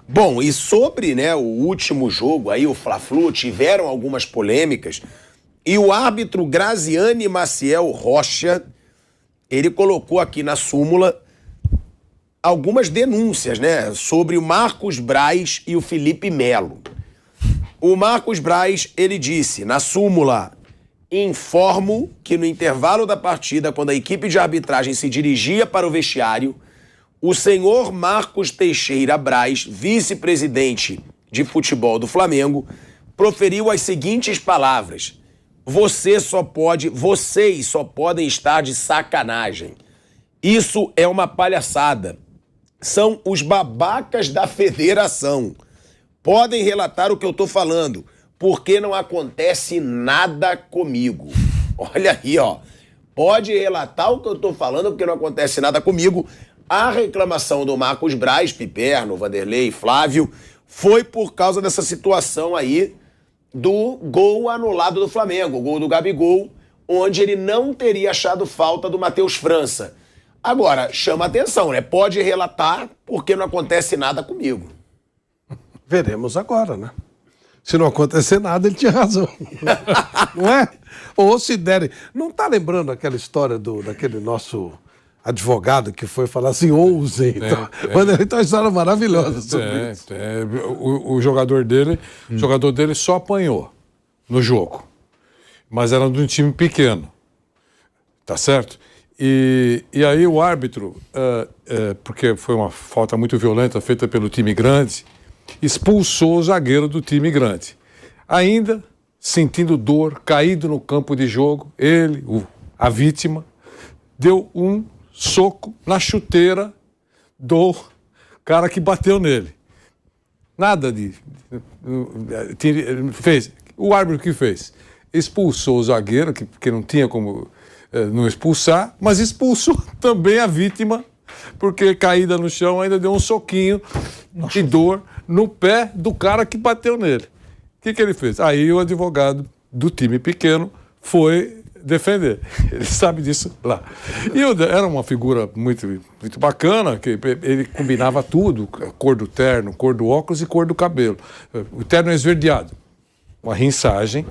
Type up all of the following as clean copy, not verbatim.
Bom, e sobre, né, o último jogo, aí o Fla-Flu, tiveram algumas polêmicas, e o árbitro Graziane Maciel Rocha, ele colocou aqui na súmula algumas denúncias, né, sobre o Marcos Braz e o Felipe Melo. O Marcos Braz, ele disse na súmula: informo que no intervalo da partida, quando a equipe de arbitragem se dirigia para o vestiário, o senhor Marcos Teixeira Braz, vice-presidente de futebol do Flamengo, proferiu as seguintes palavras: vocês só podem estar de sacanagem. Isso é uma palhaçada. São os babacas da federação. Podem relatar o que eu tô falando, porque não acontece nada comigo. Olha aí, ó. Pode relatar o que eu tô falando, porque não acontece nada comigo. A reclamação do Marcos Braz, Piperno, Vanderlei, Flávio, foi por causa dessa situação aí do gol anulado do Flamengo, o gol do Gabigol, onde ele não teria achado falta do Matheus França. Agora, chama atenção, né? Pode relatar, porque não acontece nada comigo. Veremos agora, né? Se não acontecer nada, ele tinha razão. Não é? Ou se derem... Não tá lembrando aquela história daquele nosso advogado que foi falar assim, ousem. Mas ele tem uma história maravilhosa sobre isso. O jogador dele só apanhou no jogo. Mas era de um time pequeno. Tá certo? E aí o árbitro, porque foi uma falta muito violenta feita pelo time grande, expulsou o zagueiro do time grande. Ainda sentindo dor, caído no campo de jogo, a vítima, deu um soco na chuteira do cara que bateu nele. Nada de... fez. O árbitro que fez? Expulsou o zagueiro, que não tinha como não expulsar, mas expulsou também a vítima, porque caída no chão ainda deu um soquinho de dor no pé do cara que bateu nele. O que ele fez? Aí o advogado do time pequeno foi defender. Ele sabe disso lá. E era uma figura muito, muito bacana, que ele combinava tudo, a cor do terno, cor do óculos e cor do cabelo. O terno é esverdeado. Uma rinçagem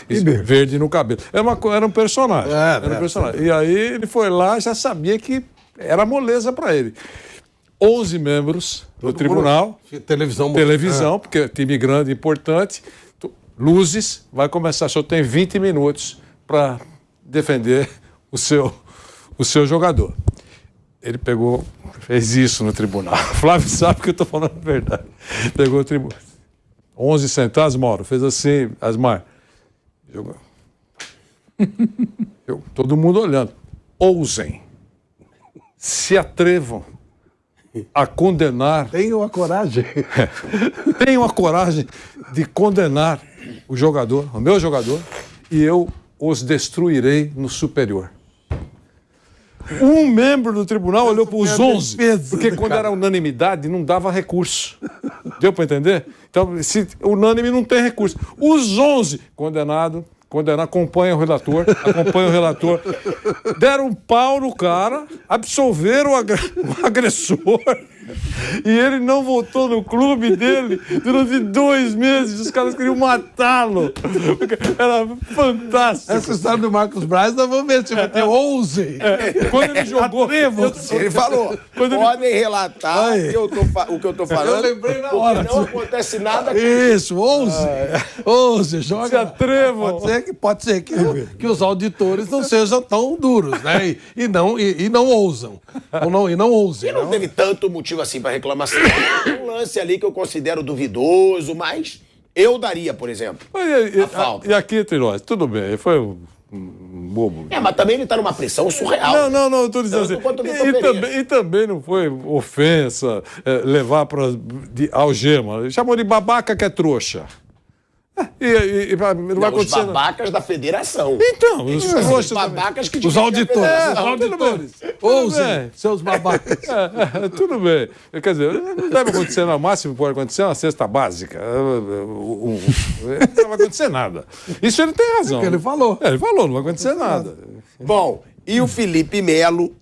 verde no cabelo. Era um personagem. Era um personagem. E aí ele foi lá, já sabia que era moleza para ele. 11 membros do tribunal. Televisão, porque é time grande, importante. Luzes, vai começar. Só tem 20 minutos para defender o seu jogador. Ele fez isso no tribunal. Flávio sabe que eu estou falando a verdade. Pegou o tribunal. 11 sentados, Mauro, fez assim, Asmar. Todo mundo olhando. Ousem. Se atrevam a condenar... Tenham a coragem. Tenham a coragem de condenar o meu jogador, e eu os destruirei no superior. Um membro do tribunal olhou para os 11, porque quando era unanimidade não dava recurso. Deu para entender? Então, se unânime não tem recurso. Os 11 condenados, acompanham o relator, deram um pau no cara, absolveram o agressor, e ele não voltou no clube dele durante 2 meses. Os caras queriam matá-lo. Era fantástico. Essa história do Marcos Braz, nós vamos ver se vai ter 11. Quando ele jogou... Ele falou, podem relatar o que eu tô falando. Eu lembrei na hora. Não acontece nada. Isso, 11. 11, joga. Se atrevam. Pode ser que os auditores não sejam tão duros, né? E não ousam. E não ousem. E não teve tanto motivo assim para reclamação. Um lance ali que eu considero duvidoso, mas eu daria, por exemplo, a falta. E aqui entre nós, tudo bem, foi um bobo. Mas também ele tá numa pressão surreal. Não, eu tô dizendo assim. E também não foi ofensa levar para algema. Ele chamou de babaca que é trouxa. Não vai acontecer, os babacas da federação. Então, os babacas que os auditores. Os auditores. Ousem, seus babacas. Tudo bem. Quer dizer, não deve acontecer, no máximo pode acontecer uma cesta básica. Não vai acontecer nada. Isso ele tem razão. É o que ele falou. Ele falou, não vai acontecer nada. Bom, e o Felipe Melo,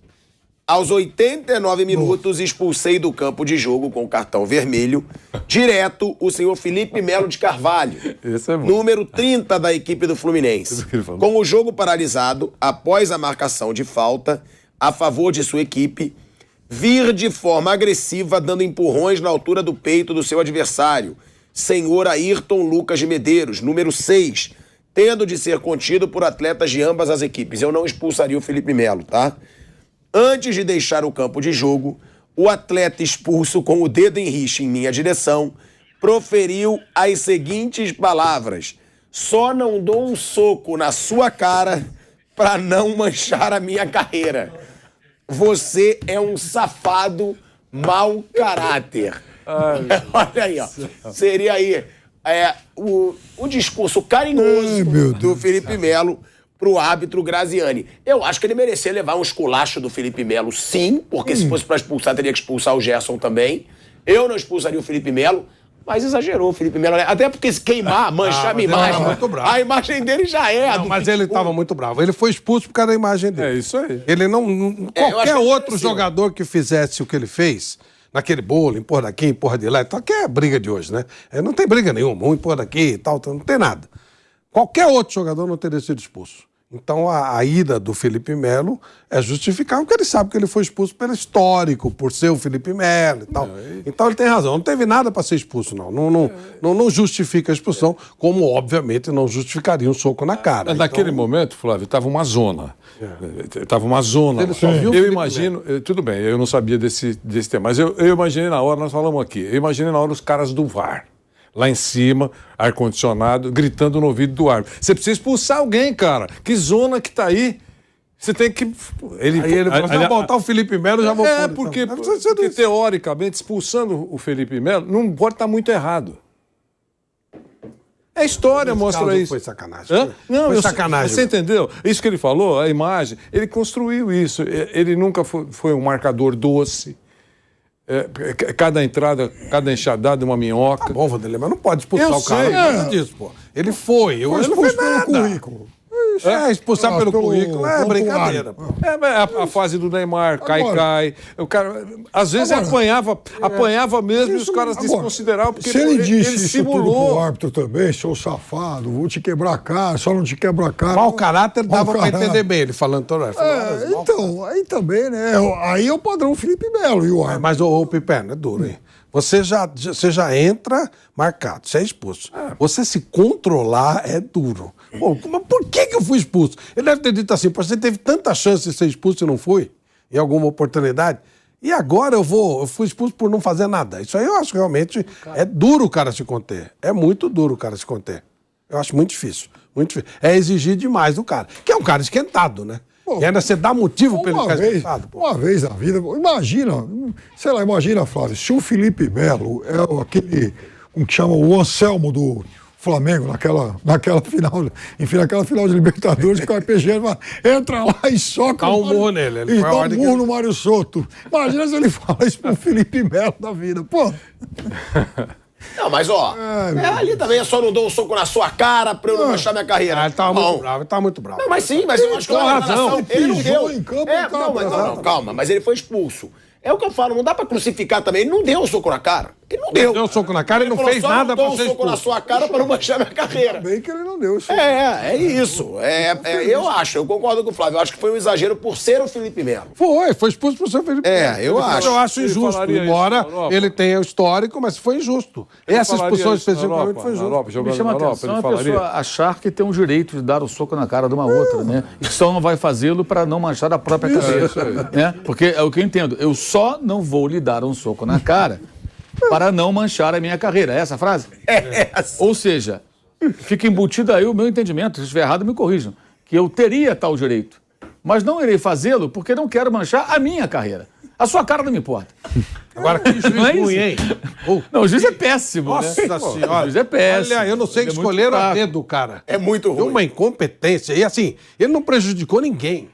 Aos 89 minutos, expulsei do campo de jogo com cartão vermelho, direto, o senhor Felipe Melo de Carvalho, Esse é bom. número 30 da equipe do Fluminense. Com o jogo paralisado, após a marcação de falta, a favor de sua equipe, vir de forma agressiva, dando empurrões na altura do peito do seu adversário, senhor Ayrton Lucas de Medeiros, número 6, tendo de ser contido por atletas de ambas as equipes. Eu não expulsaria o Felipe Melo, tá? Antes de deixar o campo de jogo, o atleta expulso com o dedo em rixa em minha direção proferiu as seguintes palavras: só não dou um soco na sua cara pra não manchar a minha carreira. Você é um safado mau caráter. Olha aí, ó. Seria aí o discurso carinhoso do Felipe Melo pro árbitro Graziani. Eu acho que ele merecia levar um esculacho do Felipe Melo, sim, porque se fosse pra expulsar, teria que expulsar o Gerson também. Eu não expulsaria o Felipe Melo, mas exagerou o Felipe Melo. Até porque se queimar, manchar a minha imagem, muito bravo. a imagem dele já é. Não, mas ele estava muito bravo. Ele foi expulso por causa da imagem dele. É isso aí. Ele não. eu acho Qualquer que ele outro mereceu. jogador que fizesse o que ele fez, naquele bolo, empurra daqui, empurra de lá e tal, que é a briga de hoje, né? Não tem briga nenhuma, um empurra daqui e tal, não tem nada. Qualquer outro jogador não teria sido expulso. Então a ida do Felipe Melo é justificável, porque ele sabe que ele foi expulso pelo histórico, por ser o Felipe Melo e tal. Então ele tem razão, não teve nada para ser expulso, não. Não justifica a expulsão, como obviamente não justificaria um soco na cara. Naquele momento, Flávio, estava uma zona. Estava uma zona. Ele só viu o Eu Felipe imagino, tudo bem, eu não sabia desse tema, mas eu imaginei na hora, nós falamos aqui, eu imaginei na hora os caras do VAR. Lá em cima, ar-condicionado, gritando no ouvido do árbitro. Você precisa expulsar alguém, cara. Que zona que tá aí? Você tem que... Aí ele vai botar o Felipe Melo, já vou pôr, então. porque, Não precisa ser porque isso. teoricamente, expulsando o Felipe Melo, não pode estar muito errado. A história mostra caso isso. foi sacanagem. Hã? Não, Foi sacanagem. Você entendeu? Isso que ele falou, a imagem, ele construiu isso. Ele nunca foi um marcador doce. Cada entrada, cada enxadada, uma minhoca. Tá bom, Vanderlei, mas não pode expulsar Eu o cara sei. por causa disso, pô. Ele foi, ele não fez expulso pelo nada. currículo. Expulsar pelo currículo é pelo brincadeira. currículo. Pô. A fase do Neymar, Agora- cai. O cara, às vezes apanhava mesmo e os caras Agora, desconsideravam, porque se ele disse ele isso tudo pro simulou. árbitro também, seu safado, vou te quebrar a cara, só não te quebra a cara. Mau caráter dava Mau pra caráter. entender bem, ele falando toda hora. Então, aí também, né? Aí é o padrão Felipe Melo e o árbitro. Mas o Piperno é duro, hein? Você já entra marcado, você é expulso. Você se controlar é duro. Pô, mas por que eu fui expulso? Ele deve ter dito assim, pô, você teve tanta chance de ser expulso e não foi, em alguma oportunidade, e agora eu fui expulso por não fazer nada. Isso aí eu acho que realmente é duro o cara se conter. É muito duro o cara se conter. Eu acho muito difícil, muito difícil. É exigir demais do cara, que é um cara esquentado, né? Pô, e ainda você dá motivo pra ele ficar esquentado. Pô. Uma vez na vida, imagina, Flávio, se o Felipe Melo é aquele, como que chama, o Anselmo do Flamengo naquela final, enfim, naquela final de Libertadores, que o RPG entra lá e soca Dá um o Mário- murro nele, ele e foi a dá um ordem que murro ele- no Mário Soto. Imagina se ele fala isso pro Felipe Melo da vida. Pô, Não, mas ó, ali também eu só não dou um soco na sua cara pra eu não manchar minha carreira. Ah, ele tava Bom, muito bravo, ele tava muito bravo. Não, mas sim, mas eu acho que Com na razão. relação, ele não Pisou deu. em campo, Não, mas não, calma, mas ele foi expulso. É o que eu falo, não dá pra crucificar também. Ele não deu um soco na cara. Ele não deu. Deu um soco na cara e não falou, fez só nada não dou pra um ser soco na expulso. sua cara pra não manchar minha carreira. bem que ele não deu isso. É isso. Eu concordo com o Flávio. Eu acho que foi um exagero por ser o Felipe Melo. Foi expulso por ser Felipe É, Melo. eu acho. Eu acho Ele injusto, falaria isso embora na Europa. ele tenha o histórico, mas foi injusto. Essa expulsão especificamente foi Na injusta. Europa, Me jogando chama na a Europa, atenção ele a falaria. pessoa achar que tem um direito de dar o soco na cara de uma outra, né? E só não vai fazê-lo para não manchar a própria cabeça. Né? Porque é o que eu entendo. Eu só não vou lhe dar um soco na cara para não manchar a minha carreira. É essa a frase? Ou seja, fica embutido aí o meu entendimento. Se estiver errado, me corrijam. Que eu teria tal direito. Mas não irei fazê-lo porque não quero manchar a minha carreira. A sua cara não me importa. Agora, que juiz Não é isso? ruim, hein? Não, o juiz é péssimo, Nossa né? senhora. O juiz é péssimo. Olha, eu não sei que Ele é muito escolheram a fraco. dedo do cara. É muito Foi ruim. uma incompetência. E assim, ele não prejudicou ninguém.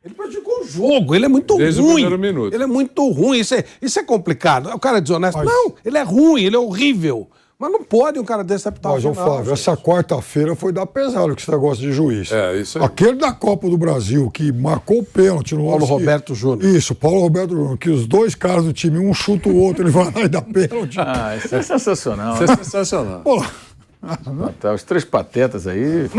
Ele prejudicou o jogo. Ele é muito Desde o ruim. primeiro minuto. Ele é muito ruim. Isso é complicado. O cara é desonesto? Não, ele é ruim, ele é horrível. Mas não pode um cara desse apitar Mas, ô Flávio, essa quarta-feira foi dar pesado com esse negócio de juiz. É, isso aí. Aquele da Copa do Brasil, que marcou o pênalti no Paulo lance que- Roberto Júnior. Isso, Paulo Roberto Júnior, que os dois caras do time, um chuta o outro, ele vai lá e dá pênalti. Ah, isso é sensacional. Isso é sensacional. Pô, Tá, os três patetas aí.